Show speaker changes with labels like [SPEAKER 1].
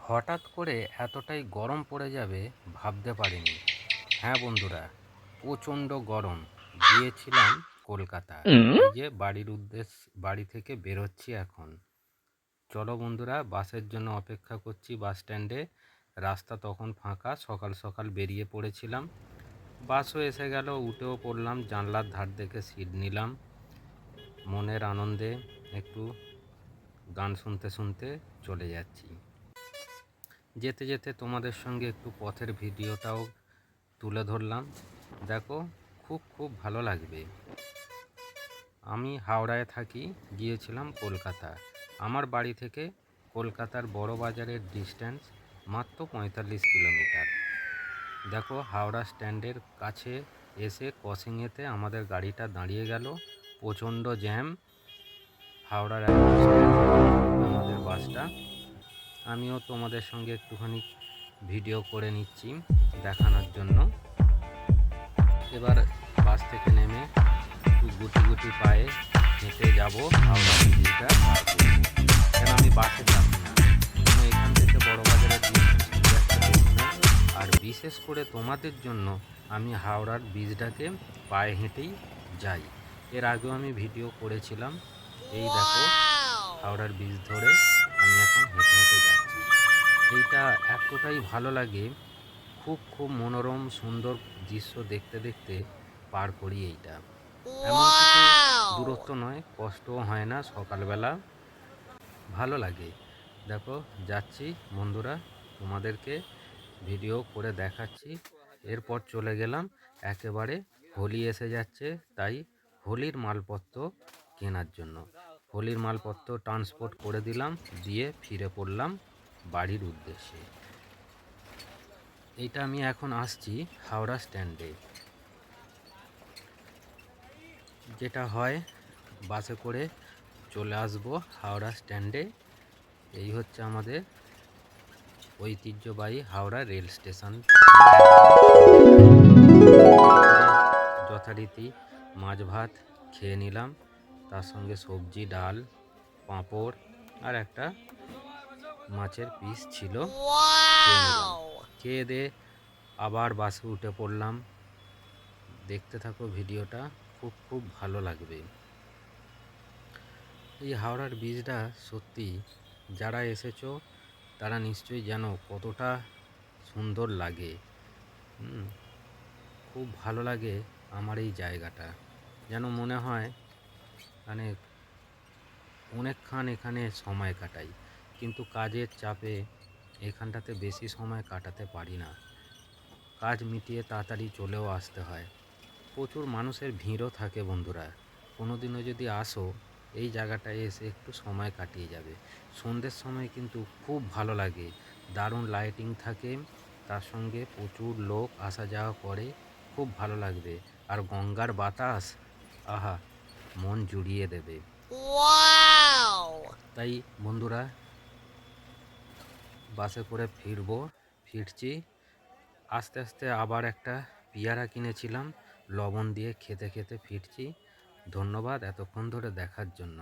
[SPEAKER 1] হঠাৎ করে এতটাই গরম পড়ে যাবে ভাবতে পারিনি। হ্যাঁ বন্ধুরা, প্রচণ্ড গরম। গিয়েছিলাম কলকাতা। এই যে বাড়ি থেকে বেরোচ্ছি এখন। চলো বন্ধুরা, বাসের জন্য অপেক্ষা করছি বাস স্ট্যান্ডে। রাস্তা তখন ফাঁকা, সকাল সকাল বেরিয়ে পড়েছিলাম। বাসও এসে গেল, উঠেও পড়লাম। জানলার ধার থেকে সিট নিলাম। মনের আনন্দে একটু গান শুনতে শুনতে চলে যাচ্ছি। যেতে যেতে তোমাদের সঙ্গে একটু পথের ভিডিওটাও তুলে ধরলাম। দেখো, খুব ভালো লাগবে। আমি হাওড়ায় থাকি, গিয়েছিলাম কলকাতা। আমার বাড়ি থেকে কলকাতার বড় বাজারের ডিস্ট্যান্স মাত্র 45 কিলোমিটার। দেখো, হাওড়া স্ট্যান্ডের কাছে এসে ক্রসিংয়েতে আমাদের গাড়িটা দাঁড়িয়ে গেল। প্রচণ্ড জ্যাম। হাওড়ার একদম স্ট্যান্ড আমাদের বাসটা। আমিও তোমাদের সঙ্গে একটুখানি ভিডিও করে নিচ্ছি দেখানোর জন্য। এবার বাস থেকে নেমে একটু গুটি গুটি পায়ে হেঁটে যাব হাওড়া ব্রিজটা পার করব। কেন আমি বাসে চাপি না, কেন এখান থেকে বড়বাজারের ডিস্টেন্স খুব একটা বেশি না। আর বিশেষ করে তোমাদের জন্য আমি হাওড়ার ব্রিজটাকে পায়ে হেঁটেই যাই। এর আগেও আমি ভিডিও করেছিলাম। এই দেখো, হাওড়ার ব্রিজ ধরে আমি এখন হেঁটে হেঁটে যাচ্ছি। এইটা এতটাই ভালো লাগে, খুব মনোরম সুন্দর দৃশ্য দেখতে দেখতে পার করি এইটা। এমন কিছু দূরত্ব নয়, কষ্টও হয় না, সকালবেলা ভালো লাগে। দেখো, যাচ্ছি বন্ধুরা, তোমাদেরকে ভিডিও করে দেখাচ্ছি। এরপর চলে গেলাম একেবারে, হোলি এসে যাচ্ছে, তাই হোলির মালপত্র কেনার জন্য। হোলির মালপত্র ট্রান্সপোর্ট করে দিলাম, দিয়ে ফিরে পড়লাম বাড়ির উদ্দেশ্যে। এইটা আমি এখন আসছি হাওড়া স্ট্যান্ডে। যেটা হয়, বাসে করে চলে আসবো হাওড়া স্ট্যান্ডে। এই হচ্ছে আমাদের ঐতিহ্যবাহী হাওড়া রেল স্টেশন। যথারীতি মাছ ভাত খেয়ে নিলাম, তার সঙ্গে সবজি, ডাল, পাঁপড় আর একটা মাছের পিস ছিল, খেয়ে নিলাম। খেয়ে দিয়ে আবার বাসে উঠে পড়লাম। দেখতে থাকো ভিডিওটা, খুব ভালো লাগবে। এই হাওড়ার ব্রিজটা সত্যি, যারা এসেছো তারা নিশ্চয়ই জানো কতটা সুন্দর লাগে। খুব ভালো লাগে আমার এই জায়গাটা। যেন মনে হয় মানে অনেকক্ষণ এখানে সময় কাটাই, কিন্তু কাজের চাপে এখানটাতে বেশি সময় কাটাতে পারি না। কাজ মিটিয়ে তাড়াতাড়ি চলেও আসতে হয়। প্রচুর মানুষের ভিড়ও থাকে বন্ধুরা। কোনো দিনও যদি আসো, এই জায়গাটায় এসে একটু সময় কাটিয়ে যাবে। সন্ধ্যের সময় কিন্তু খুব ভালো লাগে, দারুণ লাইটিং থাকে, তার সঙ্গে প্রচুর লোক আসা যাওয়া করে, খুব ভালো লাগবে। আর গঙ্গার বাতাস, আহা, মন জুড়িয়ে দেবে। তাই বন্ধুরা, বাসে করে ফিরছি। আস্তে আস্তে আবার একটা পেয়ারা কিনেছিলাম, লবণ দিয়ে খেতে খেতে ফিরছি। ধন্যবাদ এতক্ষণ ধরে দেখার জন্য।